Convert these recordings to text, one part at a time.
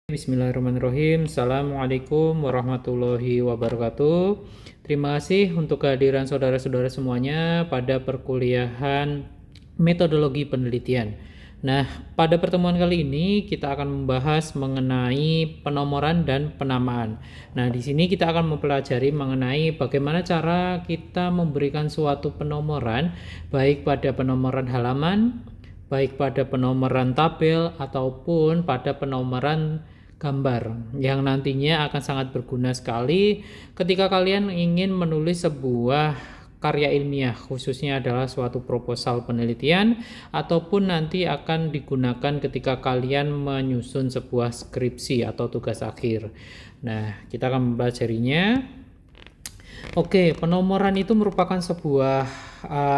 Bismillahirrahmanirrahim. Assalamualaikum warahmatullahi wabarakatuh. Terima kasih untuk kehadiran saudara-saudara semuanya pada perkuliahan metodologi penelitian. Nah, pada pertemuan kali ini kita akan membahas mengenai penomoran dan penamaan. Nah, di sini kita akan mempelajari mengenai bagaimana cara kita memberikan suatu penomoran, baik pada penomoran halaman, baik pada penomoran tabel, ataupun pada penomoran gambar yang nantinya akan sangat berguna sekali ketika kalian ingin menulis sebuah karya ilmiah, khususnya adalah suatu proposal penelitian, ataupun nanti akan digunakan ketika kalian menyusun sebuah skripsi atau tugas akhir. Nah, kita akan mempelajarinya. Oke, penomoran itu merupakan sebuah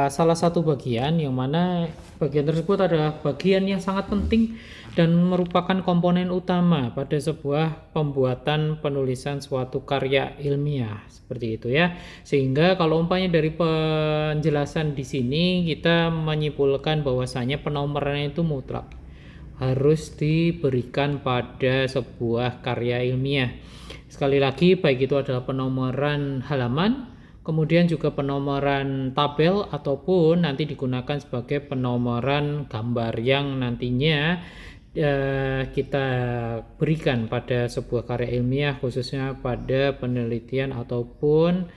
salah satu bagian yang mana bagian tersebut adalah bagian yang sangat penting dan merupakan komponen utama pada sebuah pembuatan penulisan suatu karya ilmiah seperti itu ya. Sehingga kalau umpamanya dari penjelasan di sini kita menyimpulkan bahwasanya penomoran itu mutlak harus diberikan pada sebuah karya ilmiah. Sekali lagi, baik itu adalah penomoran halaman, kemudian juga penomoran tabel, ataupun nanti digunakan sebagai penomoran gambar yang nantinya kita berikan pada sebuah karya ilmiah, khususnya pada penelitian ataupun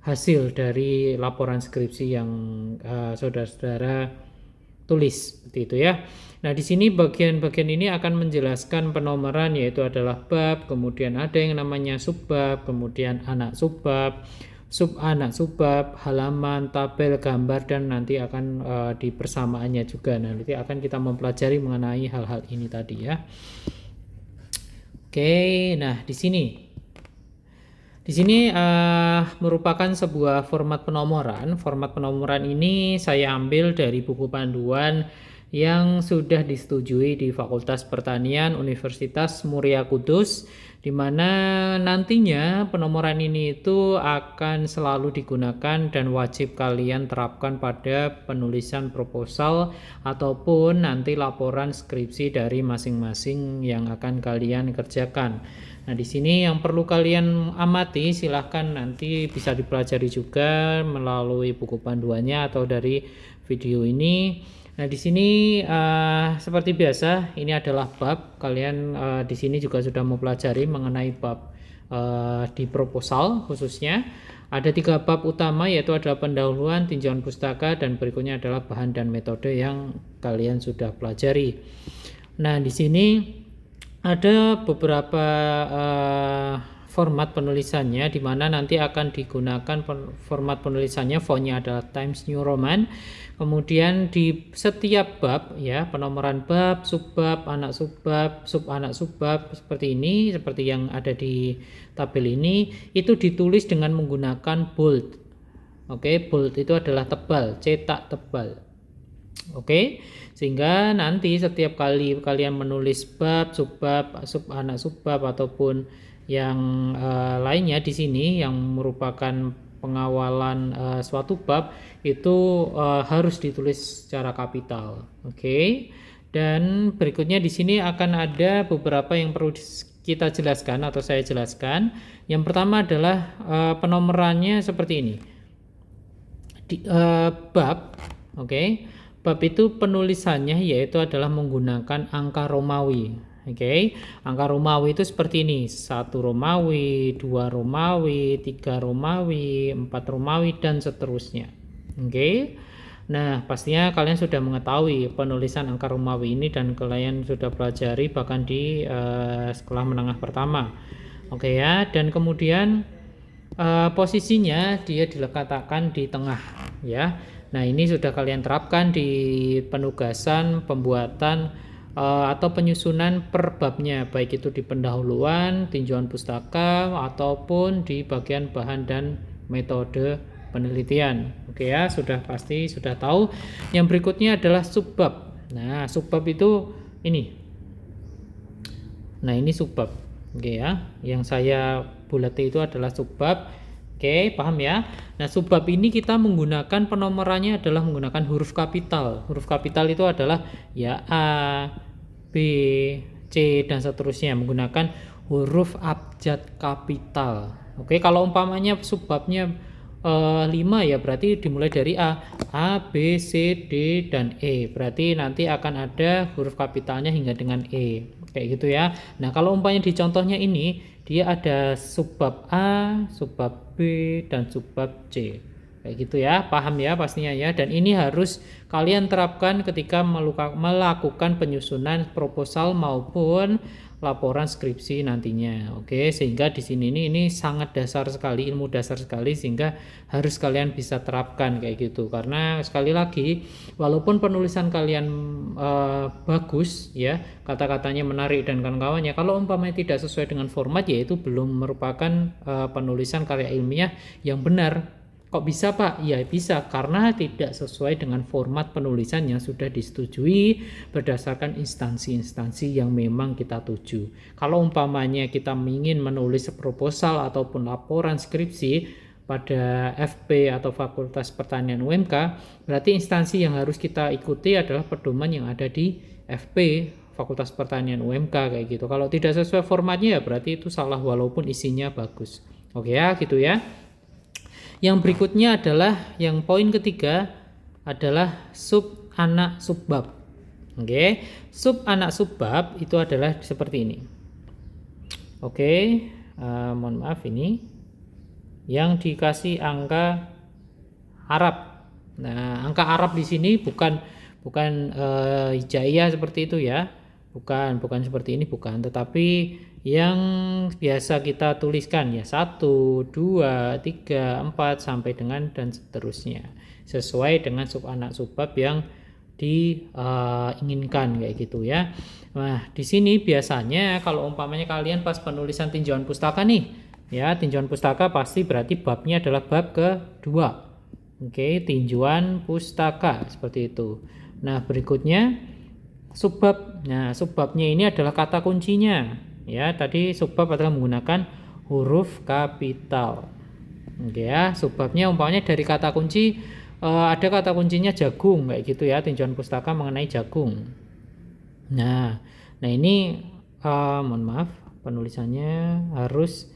hasil dari laporan skripsi yang saudara-saudara tulis seperti itu ya. Nah, di sini bagian-bagian ini akan menjelaskan penomoran, yaitu adalah bab, kemudian ada yang namanya subbab, kemudian anak subbab, sub-anak subbab, halaman, tabel, gambar, dan nanti akan di persamaannya juga. Nanti akan kita mempelajari mengenai hal-hal ini tadi ya. Oke, nah di sini merupakan sebuah format penomoran. Format penomoran ini saya ambil dari buku panduan yang sudah disetujui di Fakultas Pertanian Universitas Muria Kudus, di mana nantinya penomoran ini itu akan selalu digunakan dan wajib kalian terapkan pada penulisan proposal ataupun nanti laporan skripsi dari masing-masing yang akan kalian kerjakan. Nah, di sini yang perlu kalian amati, silahkan nanti bisa dipelajari juga melalui buku panduannya atau dari video ini. Nah, di sini seperti biasa, ini adalah bab. Kalian di sini juga sudah mempelajari mengenai bab di proposal khususnya. Ada 3 bab utama, yaitu adalah pendahuluan, tinjauan pustaka, dan berikutnya adalah bahan dan metode yang kalian sudah pelajari. Nah, di sini ada beberapa format penulisannya, di mana nanti akan digunakan format penulisannya, fontnya adalah Times New Roman. Kemudian di setiap bab ya, penomoran bab, subbab, anak subbab, sub-anak subbab seperti ini, seperti yang ada di tabel ini, itu ditulis dengan menggunakan bold. Oke, bold itu adalah tebal, cetak tebal. Oke, sehingga nanti setiap kali kalian menulis bab, subbab, sub-anak subbab ataupun yang lainnya di sini yang merupakan pengawalan suatu bab itu harus ditulis secara kapital. Oke. Dan berikutnya di sini akan ada beberapa yang perlu kita jelaskan atau saya jelaskan. Yang pertama adalah penomorannya seperti ini. Bab, oke. Bab itu penulisannya yaitu adalah menggunakan angka Romawi. Oke, angka Romawi itu seperti ini: 1 Romawi, 2 Romawi, 3 Romawi, 4 Romawi, dan seterusnya. Oke. Nah, pastinya kalian sudah mengetahui penulisan angka Romawi ini dan kalian sudah pelajari bahkan di sekolah menengah pertama. Oke ya, dan kemudian posisinya dia diletakkan di tengah ya. Nah, ini sudah kalian terapkan di penugasan pembuatan atau penyusunan per babnya, baik itu di pendahuluan, tinjauan pustaka, ataupun di bagian bahan dan metode penelitian. Oke ya, sudah pasti sudah tahu. Yang berikutnya adalah subbab. Nah, subbab itu ini. Nah, ini subbab. Oke ya, yang saya bulati itu adalah subbab. Oke, paham ya? Nah, subbab ini kita menggunakan penomorannya adalah menggunakan huruf kapital. Huruf kapital itu adalah ya A, B, C, dan seterusnya menggunakan huruf abjad kapital. Oke, kalau umpamanya subbabnya 5 ya berarti dimulai dari A, B, C, D, dan E. Berarti nanti akan ada huruf kapitalnya hingga dengan E. Kayak gitu ya. Nah, kalau umpamanya di contohnya ini, dia ada subbab A, subbab B, dan subbab C. Kayak gitu ya, paham ya pastinya ya. Dan ini harus kalian terapkan ketika melakukan penyusunan proposal maupun laporan skripsi nantinya. Oke, sehingga di sini ini sangat dasar sekali, ilmu dasar sekali, sehingga harus kalian bisa terapkan kayak gitu. Karena sekali lagi, walaupun penulisan kalian bagus ya, kata-katanya menarik dan kawan-kawannya, kalau umpamanya tidak sesuai dengan format, yaitu belum merupakan penulisan karya ilmiah yang benar. Kok bisa Pak? Ya bisa, karena tidak sesuai dengan format penulisan yang sudah disetujui berdasarkan instansi-instansi yang memang kita tuju. Kalau umpamanya kita ingin menulis proposal ataupun laporan skripsi pada FP atau Fakultas Pertanian UMK, berarti instansi yang harus kita ikuti adalah pedoman yang ada di FP Fakultas Pertanian UMK kayak gitu. Kalau tidak sesuai formatnya ya berarti itu salah walaupun isinya bagus. Oke ya, gitu ya. Yang berikutnya adalah yang poin ketiga adalah sub anak subbab. Oke, sub anak subbab itu adalah seperti ini. Oke, mohon maaf ini yang dikasih angka Arab. Nah, angka Arab di sini bukan hijaiyah seperti itu ya. Bukan seperti ini, bukan, tetapi yang biasa kita tuliskan ya 1, 2, 3, 4 sampai dengan dan seterusnya sesuai dengan sub anak subbab yang diinginkan kayak gitu ya. Nah, di sini biasanya kalau umpamanya kalian pas penulisan tinjauan pustaka nih ya, tinjauan pustaka pasti berarti babnya adalah bab kedua. Oke, tinjauan pustaka seperti itu. Nah, berikutnya subbab. Nah, subbabnya ini adalah kata kuncinya. Ya, tadi subbab adalah menggunakan huruf kapital. Oke ya, subbabnya umpamanya dari kata kunci ada kata kuncinya jagung kayak gitu ya, tinjauan pustaka mengenai jagung. Nah ini mohon maaf, penulisannya harus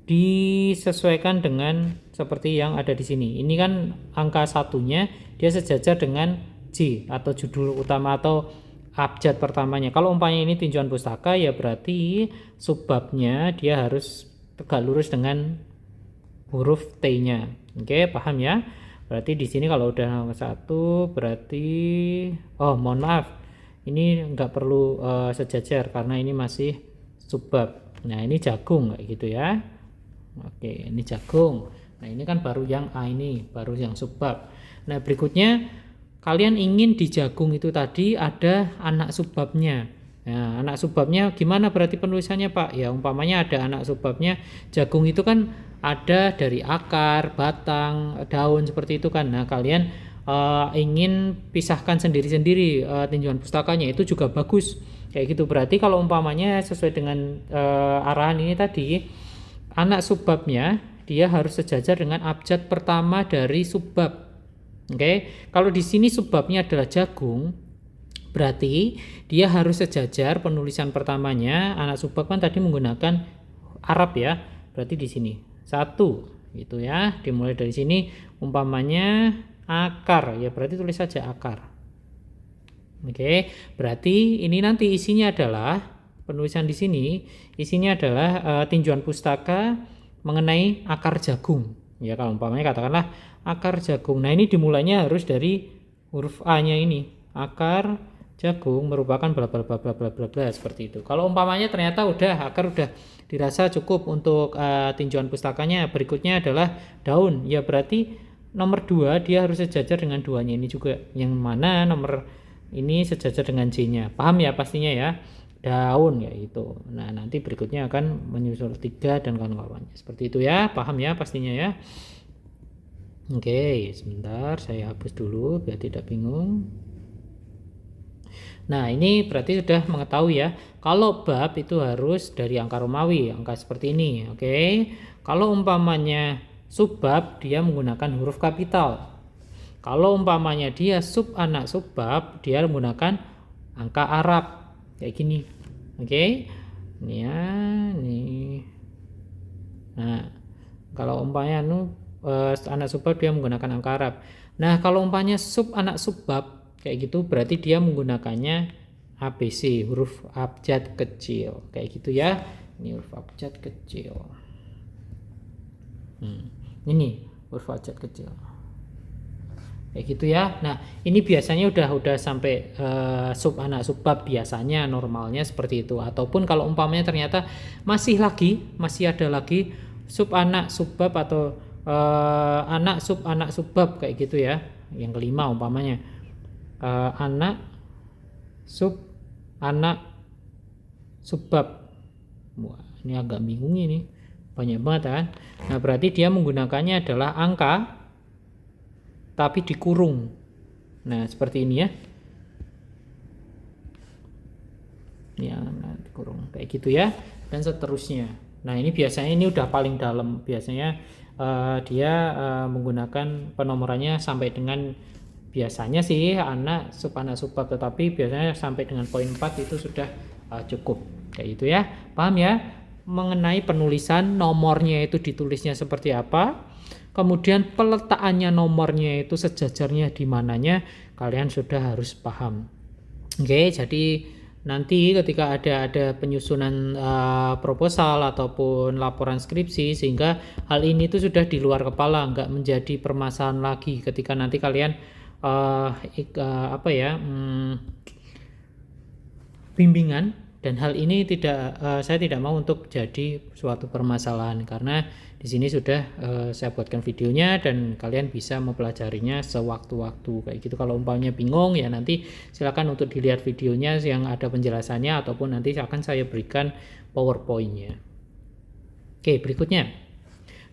disesuaikan dengan seperti yang ada di sini. Ini kan angka satunya dia sejajar dengan J atau judul utama atau abjad pertamanya. Kalau umpamanya ini tinjauan pustaka ya berarti subbabnya dia harus tegak lurus dengan huruf T-nya. Oke, paham ya? Berarti di sini kalau udah nomor 1 berarti mohon maaf. Ini enggak perlu sejajar karena ini masih subbab. Nah, ini jagung kayak gitu ya. Oke, ini jagung. Nah, ini kan baru yang A, ini baru yang subbab. Nah, berikutnya kalian ingin di jagung itu tadi ada anak subbabnya. Nah, anak subbabnya gimana berarti penulisannya Pak? Ya umpamanya ada anak subbabnya, jagung itu kan ada dari akar, batang, daun seperti itu kan. Nah, kalian ingin pisahkan sendiri-sendiri tinjauan pustakanya, itu juga bagus. Kayak gitu, berarti kalau umpamanya sesuai dengan arahan ini tadi, anak subbabnya dia harus sejajar dengan abjad pertama dari subbab. Oke, kalau di sini subbabnya adalah jagung, berarti dia harus sejajar penulisan pertamanya. Anak subbab kan tadi menggunakan Arab ya, berarti di sini 1 gitu ya. Dimulai dari sini, umpamanya akar ya, berarti tulis saja akar. Oke, berarti ini nanti isinya adalah penulisan di sini, isinya adalah tinjauan pustaka mengenai akar jagung. Ya, kalau umpamanya katakanlah akar jagung. Nah, ini dimulainya harus dari huruf A-nya ini. Akar jagung merupakan bla bla bla bla bla bla bla seperti itu. Kalau umpamanya ternyata akar udah dirasa cukup untuk tinjauan pustakanya, berikutnya adalah daun. Ya, berarti nomor 2 dia harus sejajar dengan 2-nya ini juga. Yang mana nomor ini sejajar dengan J-nya. Paham ya pastinya ya? Daun ya itu. Nah, nanti berikutnya akan menyusul 3 dan kawan-kawannya. Seperti itu ya, paham ya pastinya ya. Oke, sebentar saya hapus dulu biar tidak bingung. Nah, ini berarti sudah mengetahui ya, kalau bab itu harus dari angka Romawi, angka seperti ini. Oke, kalau umpamanya subbab dia menggunakan huruf kapital. Kalau umpamanya dia sub anak subbab dia menggunakan angka Arab kayak gini. Oke. Ini ya, nih. Nah, kalau umpamanya anak subbab dia menggunakan angka Arab. Nah, kalau umpamanya anak subbab kayak gitu berarti dia menggunakannya ABC, huruf abjad kecil. Kayak gitu ya. Ini huruf abjad kecil. Ini huruf abjad kecil. Kayak gitu ya. Nah, ini biasanya udah sampai anak subbab, biasanya normalnya seperti itu. Ataupun kalau umpamanya ternyata masih ada lagi anak subbab atau anak subbab kayak gitu ya. Yang kelima umpamanya anak subbab. Wah, ini agak bingung ini. Banyak banget kan. Nah, berarti dia menggunakannya adalah angka tapi dikurung. Nah, seperti ini ya. Ya, dikurung kayak gitu ya, dan seterusnya. Nah, ini biasanya ini udah paling dalam. Biasanya dia menggunakan penomorannya sampai dengan biasanya sih anak subbab, tetapi biasanya sampai dengan poin 4 itu sudah cukup. Kayak gitu ya. Paham ya? Mengenai penulisan nomornya itu ditulisnya seperti apa. Kemudian peletakannya nomornya itu sejajarnya di mananya, kalian sudah harus paham. Oke, jadi nanti ketika ada penyusunan proposal ataupun laporan skripsi, sehingga hal ini tuh sudah di luar kepala, nggak menjadi permasalahan lagi ketika nanti kalian bimbingan. Dan hal ini saya tidak mau untuk jadi suatu permasalahan, karena di sini sudah saya buatkan videonya dan kalian bisa mempelajarinya sewaktu-waktu kayak gitu. Kalau umpamanya bingung ya nanti silakan untuk dilihat videonya yang ada penjelasannya, ataupun nanti akan saya berikan PowerPoint-nya. Oke, berikutnya.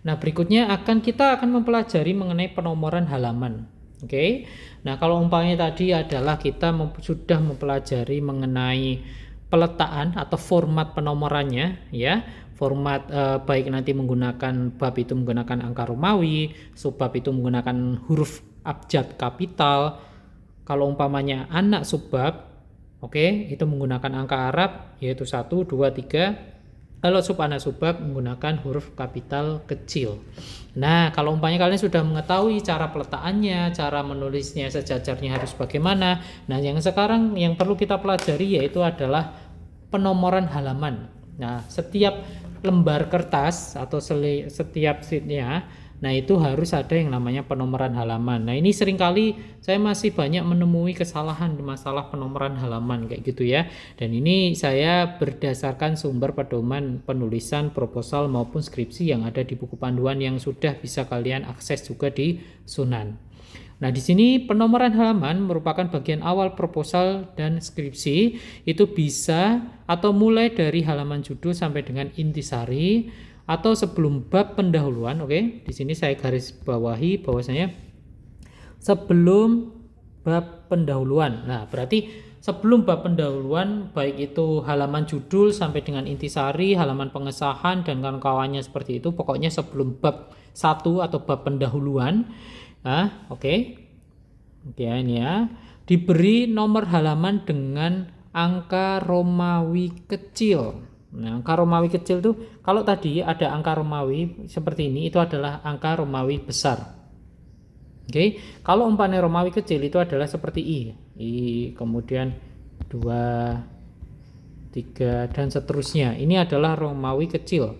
Nah, berikutnya kita akan mempelajari mengenai penomoran halaman. Oke. Nah, kalau umpamanya tadi adalah kita sudah mempelajari mengenai peletakan atau format penomorannya ya. Format baik nanti menggunakan bab itu menggunakan angka Romawi, subbab itu menggunakan huruf abjad kapital. Kalau umpamanya anak subbab, oke, itu menggunakan angka Arab yaitu 1, 2, 3. Kalau anak subbab menggunakan huruf kapital kecil. Nah, kalau umpamanya kalian sudah mengetahui cara peletakannya, cara menulisnya sejajarnya harus bagaimana. Nah, yang sekarang yang perlu kita pelajari yaitu adalah penomoran halaman. Nah, setiap lembar kertas atau setiap sheetnya, nah itu harus ada yang namanya penomoran halaman. Nah, ini seringkali saya masih banyak menemui kesalahan di masalah penomoran halaman kayak gitu ya. Dan ini saya berdasarkan sumber pedoman penulisan proposal maupun skripsi yang ada di buku panduan yang sudah bisa kalian akses juga di Sunan. Nah, di sini penomoran halaman merupakan bagian awal proposal dan skripsi. Itu bisa atau mulai dari halaman judul sampai dengan intisari atau sebelum bab pendahuluan. Oke, di sini saya garis bawahi bahwasanya sebelum bab pendahuluan. Nah, berarti sebelum bab pendahuluan baik itu halaman judul sampai dengan intisari, halaman pengesahan dan kawan-kawannya seperti itu. Pokoknya sebelum bab 1 atau bab pendahuluan. Oke, ini ya. Diberi nomor halaman dengan angka Romawi kecil. Nah, angka Romawi kecil itu kalau tadi ada angka Romawi seperti ini, itu adalah angka Romawi besar. Oke, kalau umpamanya Romawi kecil itu adalah seperti I kemudian 2, 3 dan seterusnya. Ini adalah Romawi kecil.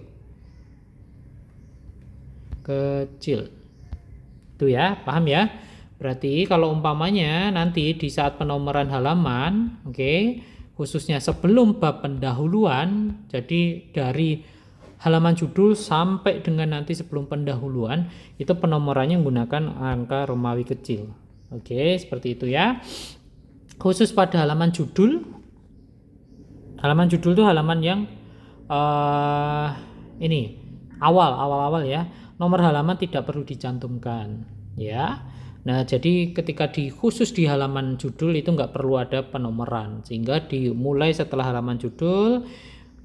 Itu ya, paham ya? Berarti kalau umpamanya nanti di saat penomoran halaman, khususnya sebelum bab pendahuluan, jadi dari halaman judul sampai dengan nanti sebelum pendahuluan, itu penomorannya menggunakan angka Romawi kecil. Seperti itu ya. Khusus pada halaman judul itu halaman yang ini awal ya. Nomor halaman tidak perlu dicantumkan ya. Nah, jadi ketika khusus di halaman judul itu nggak perlu ada penomoran, sehingga dimulai setelah halaman judul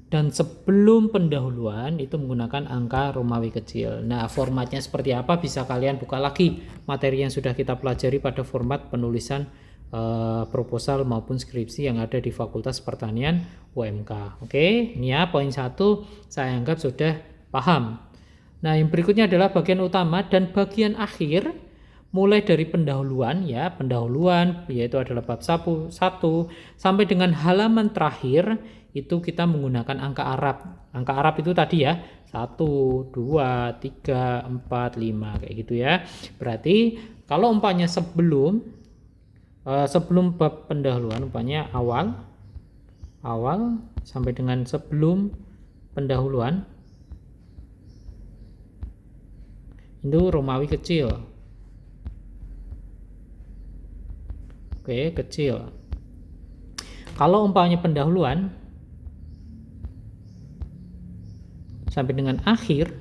dan sebelum pendahuluan itu menggunakan angka Romawi kecil. Nah, formatnya seperti apa bisa kalian buka lagi materi yang sudah kita pelajari pada format penulisan proposal maupun skripsi yang ada di Fakultas Pertanian UMK. Oke, ini ya poin 1 saya anggap sudah paham. Nah, yang berikutnya adalah bagian utama dan bagian akhir, mulai dari pendahuluan ya, pendahuluan yaitu adalah bab 1 sampai dengan halaman terakhir itu kita menggunakan angka Arab. Angka Arab itu tadi ya, 1, 2, 3, 4, 5 kayak gitu ya. Berarti kalau umpamanya sebelum bab pendahuluan, umpamanya awal sampai dengan sebelum pendahuluan itu Romawi kecil. Oke, kecil. Kalau umpamanya pendahuluan sampai dengan akhir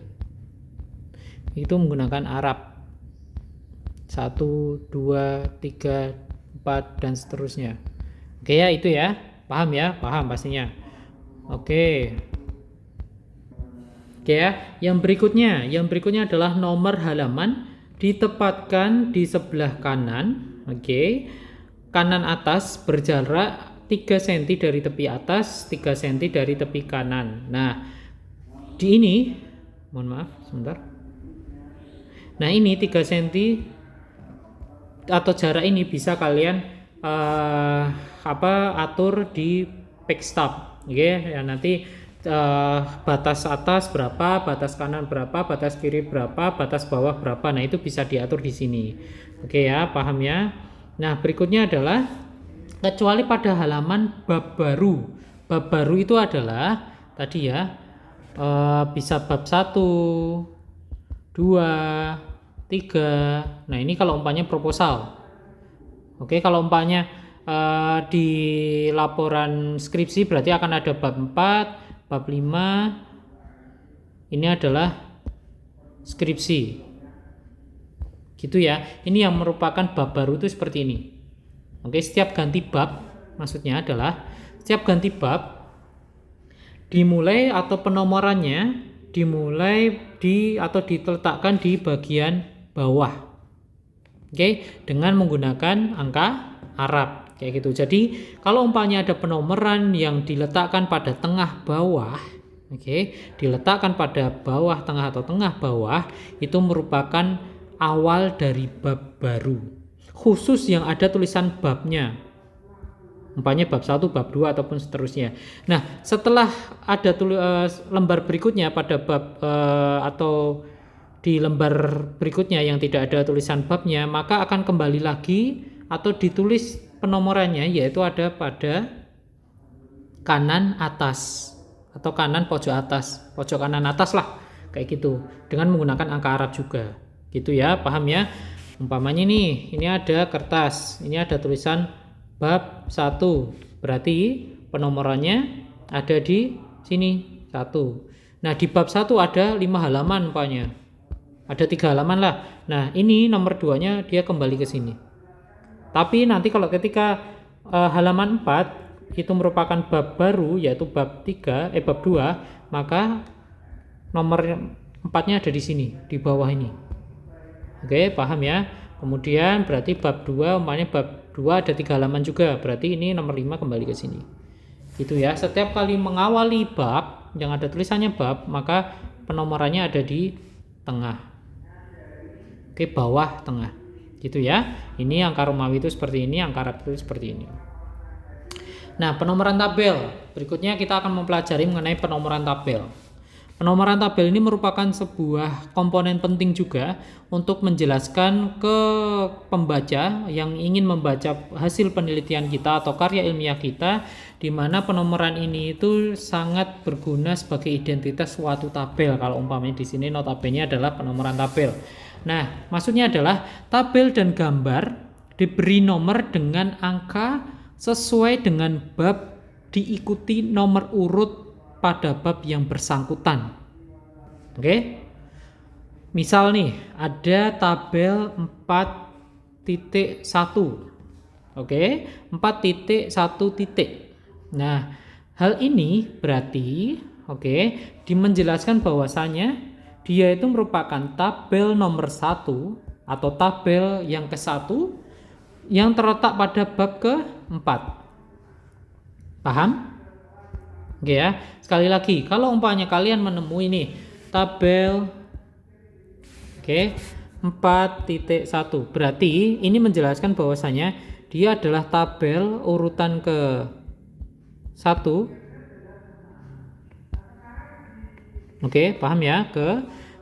itu menggunakan Arab. 1, 2, 3, 4 dan seterusnya. Oke ya, itu ya. Paham ya? Paham pastinya. Oke. Oke ya, yang berikutnya adalah nomor halaman ditempatkan di sebelah kanan. Oke. Kanan atas berjarak 3 cm dari tepi atas, 3 cm dari tepi kanan. Nah, di ini, mohon maaf sebentar. Nah, ini 3 cm atau jarak ini bisa kalian atur di backstab. Oke, ya nanti batas atas berapa, batas kanan berapa, batas kiri berapa, batas bawah berapa. Nah, itu bisa diatur di sini. Oke ya, paham ya? Nah, berikutnya adalah kecuali pada halaman bab baru. Bab baru itu adalah tadi ya, bisa bab 1, 2, 3. Nah, ini kalau umpamanya proposal. Oke, kalau umpamanya di laporan skripsi berarti akan ada bab 4, bab 5. Ini adalah skripsi. Gitu ya. Ini yang merupakan bab baru itu seperti ini. Oke, setiap ganti bab maksudnya adalah setiap ganti bab dimulai atau penomorannya dimulai atau diletakkan di bagian bawah. Oke, dengan menggunakan angka Arab kayak gitu. Jadi kalau umpamanya ada penomoran yang diletakkan pada tengah bawah, oke, diletakkan pada bawah tengah atau tengah bawah, itu merupakan awal dari bab baru. Khusus yang ada tulisan babnya. Umpamanya bab 1, bab 2 ataupun seterusnya. Nah, setelah ada lembar berikutnya pada bab atau di lembar berikutnya yang tidak ada tulisan babnya, maka akan kembali lagi atau ditulis penomorannya, yaitu ada pada kanan atas atau kanan pojok atas, pojok kanan atas lah kayak gitu, dengan menggunakan angka Arab juga gitu ya, paham ya? Umpamanya nih, ini ada kertas, ini ada tulisan bab 1, berarti penomorannya ada di sini 1. Nah, di bab 1 ada 5 halaman umpamanya, ada 3 halaman lah. Nah, ini nomor 2-nya dia kembali ke sini. Tapi nanti kalau ketika halaman 4 itu merupakan bab baru, yaitu bab 2, maka nomor 4-nya ada di sini, di bawah ini. Oke, paham ya? Kemudian berarti bab 2, umpamanya bab 2 ada 3 halaman juga, berarti ini nomor 5 kembali ke sini. Gitu ya. Setiap kali mengawali bab yang ada tulisannya bab, maka penomorannya ada di tengah. Oke, bawah tengah. Gitu ya. Ini angka Romawi itu seperti ini, angka Arab itu seperti ini. Nah, penomoran tabel. Berikutnya kita akan mempelajari mengenai penomoran tabel. Penomoran tabel ini merupakan sebuah komponen penting juga untuk menjelaskan ke pembaca yang ingin membaca hasil penelitian kita atau karya ilmiah kita, di mana penomoran ini itu sangat berguna sebagai identitas suatu tabel. Kalau umpamanya di sini notabene adalah penomoran tabel. Nah, maksudnya adalah tabel dan gambar diberi nomor dengan angka sesuai dengan bab, diikuti nomor urut pada bab yang bersangkutan. Oke. Misal nih, ada tabel 4.1. Oke, 4.1. Nah, hal ini berarti dimenjelaskan bahwasanya dia itu merupakan tabel nomor 1 atau tabel yang ke-1 yang terletak pada bab keempat. Paham? Oke ya. Sekali lagi, kalau umpamanya kalian menemui nih tabel 4.1, berarti ini menjelaskan bahwasanya dia adalah tabel urutan ke 1. Oke, paham ya?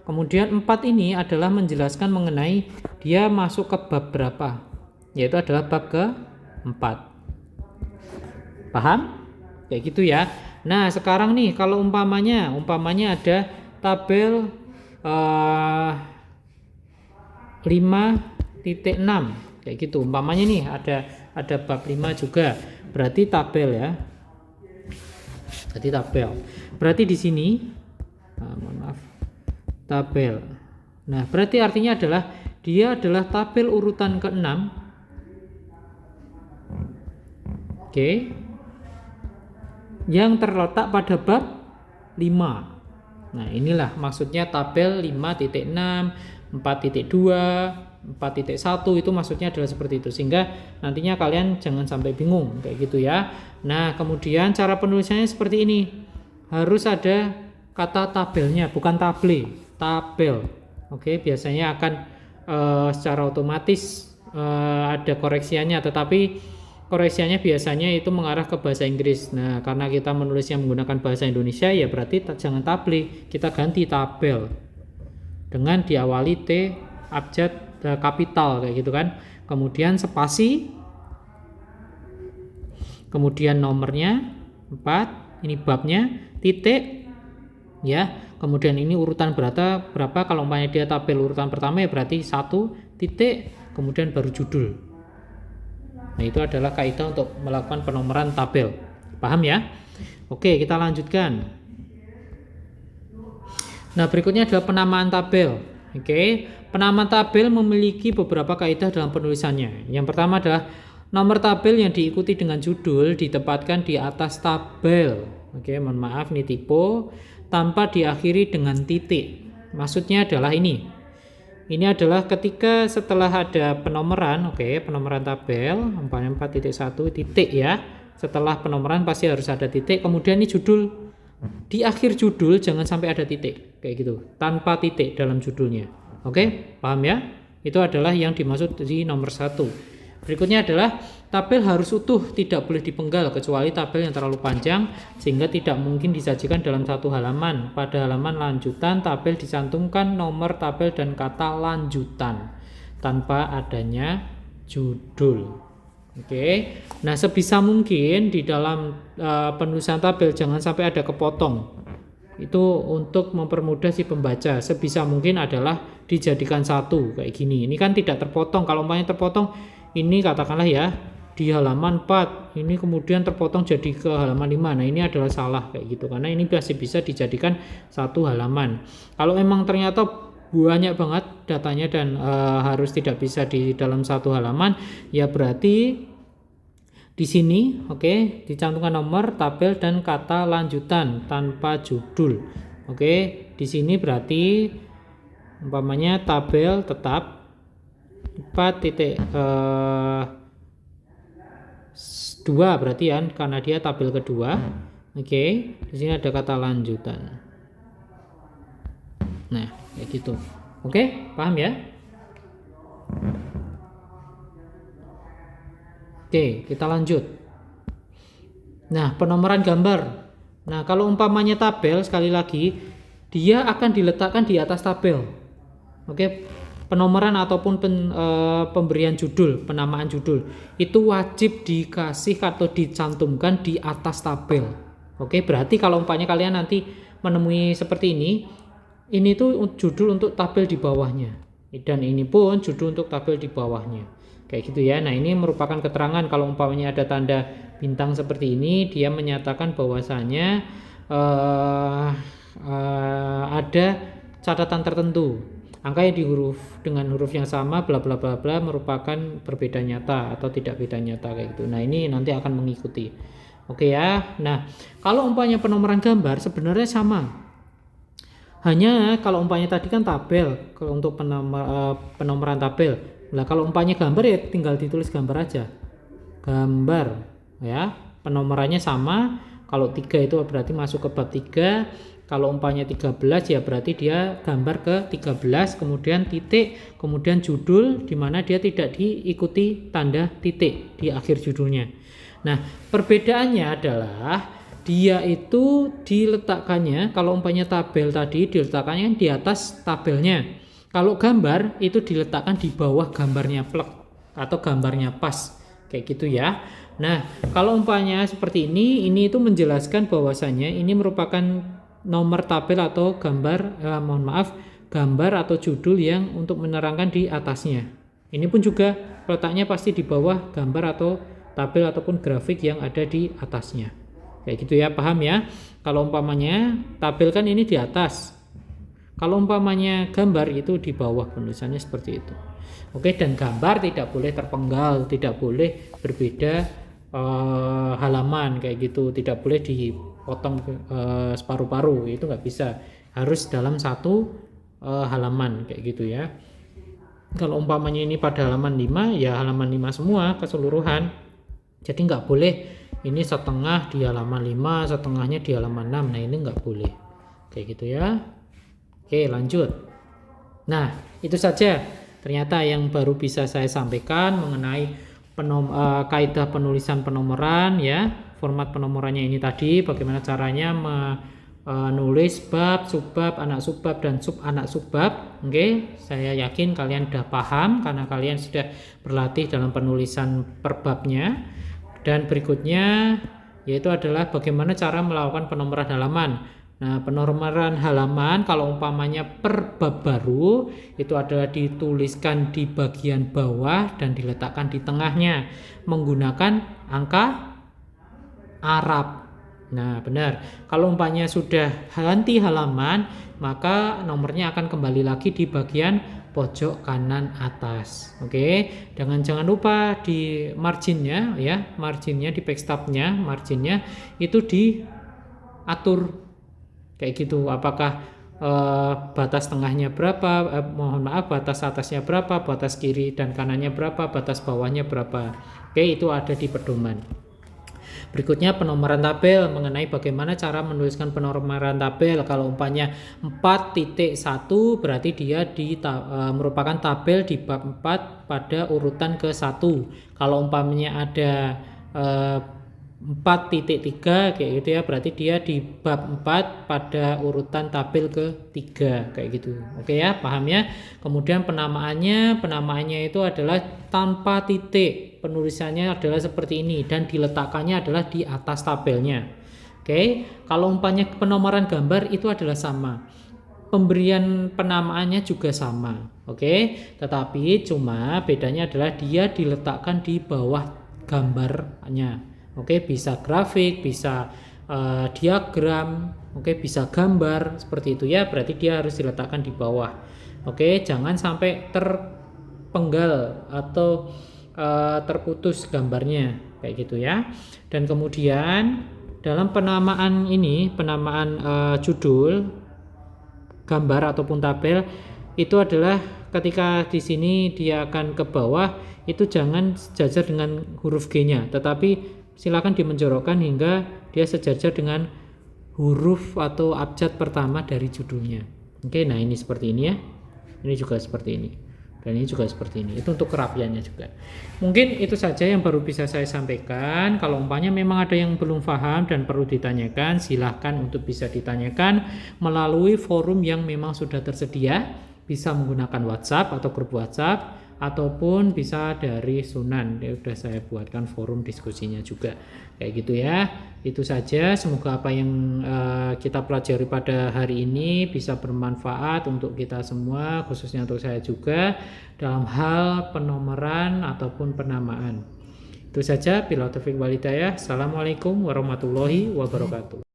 Kemudian 4 ini adalah menjelaskan mengenai dia masuk ke bab berapa, yaitu adalah bab ke-4. Paham? Kayak gitu ya. Nah, sekarang nih kalau umpamanya ada tabel 5.6 kayak gitu. Umpamanya nih ada bab 5 juga. Berarti tabel ya. Berarti di sini tabel. Nah, berarti artinya adalah dia adalah tabel urutan ke-6. Oke. Yang terletak pada bab 5. Nah, inilah maksudnya tabel 5.6, 4.2, 4.1 itu maksudnya adalah seperti itu. Sehingga nantinya kalian jangan sampai bingung kayak gitu ya. Nah, kemudian cara penulisannya seperti ini. Harus ada kata tabelnya, bukan tabel. Oke, biasanya akan secara otomatis ada koreksiannya, tetapi koreksiannya biasanya itu mengarah ke bahasa Inggris. Nah, karena kita menulisnya menggunakan bahasa Indonesia, ya berarti jangan tabel, kita ganti tabel dengan diawali T abjad kapital kayak gitu kan. Kemudian spasi, kemudian nomornya 4, ini babnya, titik ya. Kemudian ini urutan berapa? Kalau umpamanya dia tabel urutan pertama ya berarti 1 titik, kemudian baru judul. Nah, itu adalah kaidah untuk melakukan penomoran tabel. Paham ya? Oke, kita lanjutkan. Nah, berikutnya adalah penamaan tabel. Oke, penamaan tabel memiliki beberapa kaidah dalam penulisannya. Yang pertama adalah nomor tabel yang diikuti dengan judul ditempatkan di atas tabel. Oke, mohon maaf ini typo, tanpa diakhiri dengan titik. Maksudnya adalah ini. Ini adalah ketika setelah ada penomoran, penomoran tabel, 4.1 titik ya. Setelah penomoran pasti harus ada titik, kemudian ini judul. Di akhir judul jangan sampai ada titik, kayak gitu. Tanpa titik dalam judulnya. Oke, paham ya? Itu adalah yang dimaksud di nomor 1. Berikutnya adalah tabel harus utuh, tidak boleh dipenggal kecuali tabel yang terlalu panjang sehingga tidak mungkin disajikan dalam satu halaman. Pada halaman lanjutan tabel dicantumkan nomor tabel dan kata lanjutan tanpa adanya judul. Oke. Nah, sebisa mungkin di dalam penulisan tabel jangan sampai ada kepotong. Itu untuk mempermudah si pembaca. Sebisa mungkin adalah dijadikan satu kayak gini. Ini kan tidak terpotong. Kalau umpamanya terpotong, ini katakanlah ya di halaman 4, ini kemudian terpotong jadi ke halaman 5. Nah, ini adalah salah kayak gitu karena ini masih bisa dijadikan satu halaman. Kalau memang ternyata banyak banget datanya dan harus tidak bisa di dalam satu halaman, ya berarti di sini dicantumkan nomor tabel dan kata lanjutan tanpa judul. Di sini berarti umpamanya tabel tetap 4.2 berarti ya, karena dia tabel kedua. Di sini ada kata lanjutan. Nah, kayak gitu. Paham ya? Kita lanjut. Nah, penomoran gambar. Nah, kalau umpamanya tabel, sekali lagi dia akan diletakkan di atas tabel. Penomoran ataupun pemberian judul, penamaan judul itu wajib dikasih atau dicantumkan di atas tabel. Berarti kalau umpamanya kalian nanti menemui seperti ini tuh judul untuk tabel di bawahnya, dan ini pun judul untuk tabel di bawahnya, kayak gitu ya. Nah, ini merupakan keterangan kalau umpamanya ada tanda bintang seperti ini, dia menyatakan bahwasanya ada catatan tertentu. Angkanya dengan huruf yang sama bla bla bla bla merupakan berbeda nyata atau tidak beda nyata kayak gitu. Nah, ini nanti akan mengikuti. Ya. Nah, kalau umpamanya penomoran gambar sebenarnya sama. Hanya kalau umpamanya tadi kan tabel, kalau untuk penomoran tabel, Nah, kalau umpamanya gambar ya tinggal ditulis gambar aja. Gambar ya. Penomorannya sama. Kalau 3 itu berarti masuk ke bab 3. Kalau umpamanya 13 ya berarti dia gambar ke 13, kemudian titik, kemudian judul di mana dia tidak diikuti tanda titik di akhir judulnya. Nah, perbedaannya adalah dia itu diletakkannya, kalau umpamanya tabel tadi diletakkannya di atas tabelnya. Kalau gambar itu diletakkan di bawah gambarnya plek atau gambarnya pas. Kayak gitu ya. Nah, kalau umpamanya seperti ini itu menjelaskan bahwasanya ini merupakan nomor tabel atau gambar, gambar atau judul yang untuk menerangkan di atasnya. Ini pun juga letaknya pasti di bawah gambar atau tabel ataupun grafik yang ada di atasnya. Kayak gitu ya, paham ya? Kalau umpamanya tabel kan ini di atas. Kalau umpamanya gambar itu di bawah, penulisannya seperti itu. Oke, dan gambar tidak boleh terpenggal, tidak boleh berbeda halaman kayak gitu, tidak boleh dipotong separuh-paruh, itu nggak bisa, harus dalam satu halaman kayak gitu ya. Kalau umpamanya ini pada halaman 5 ya halaman 5 semua keseluruhan, jadi nggak boleh ini setengah di halaman 5, setengahnya di halaman 6. Nah, ini nggak boleh kayak gitu ya. Oke, lanjut. Nah, itu saja ternyata yang baru bisa saya sampaikan mengenai kaidah penulisan penomoran ya. Format penomorannya ini tadi, bagaimana caranya menulis bab, subbab, anak subbab, dan sub anak subbab. Oke, saya yakin kalian sudah paham karena kalian sudah berlatih dalam penulisan per babnya. Dan berikutnya yaitu adalah bagaimana cara melakukan penomoran halaman. Nah, penomoran halaman kalau umpamanya per bab baru itu adalah dituliskan di bagian bawah dan diletakkan di tengahnya menggunakan angka Arab. Nah, benar. Kalau umpamanya sudah ganti halaman, maka nomornya akan kembali lagi di bagian pojok kanan atas. Oke, jangan lupa di marginnya ya, marginnya di backstabnya, marginnya itu diatur kayak gitu, apakah batas tengahnya berapa, batas atasnya berapa, batas kiri dan kanannya berapa, batas bawahnya berapa. Oke, itu ada di pedoman. Berikutnya penomoran tabel, mengenai bagaimana cara menuliskan penomoran tabel. Kalau umpamanya 4.1 berarti dia merupakan tabel di bab 4 pada urutan ke-1. Kalau umpamanya ada 4.3 kayak gitu ya, berarti dia di bab 4 pada urutan tabel ke-3 kayak gitu. Oke ya, paham ya. Kemudian penamaannya itu adalah tanpa titik. Penulisannya adalah seperti ini dan diletakkannya adalah di atas tabelnya. Oke, kalau umpamanya penomoran gambar itu adalah sama. Pemberian penamaannya juga sama. Oke, tetapi cuma bedanya adalah dia diletakkan di bawah gambarnya. Oke, bisa grafik, bisa diagram, oke, bisa gambar seperti itu ya. Berarti dia harus diletakkan di bawah. Oke, jangan sampai terpenggal atau terputus gambarnya kayak gitu ya. Dan kemudian dalam penamaan ini, penamaan judul, gambar ataupun tabel itu adalah ketika di sini dia akan ke bawah itu jangan sejajar dengan huruf G-nya, tetapi silakan dimenjorokkan hingga dia sejajar dengan huruf atau abjad pertama dari judulnya. Oke, nah ini seperti ini ya. Ini juga seperti ini. Dan ini juga seperti ini. Itu untuk kerapiannya juga. Mungkin itu saja yang baru bisa saya sampaikan. Kalau umpamanya memang ada yang belum paham dan perlu ditanyakan, silahkan untuk bisa ditanyakan melalui forum yang memang sudah tersedia. Bisa menggunakan WhatsApp atau grup WhatsApp, ataupun bisa dari Sunan. Ya udah saya buatkan forum diskusinya juga kayak gitu ya. Itu saja, semoga apa yang kita pelajari pada hari ini bisa bermanfaat untuk kita semua, khususnya untuk saya juga dalam hal penomoran ataupun penamaan. Itu saja, bila taufiq wal hidayah. Assalamualaikum warahmatullahi wabarakatuh.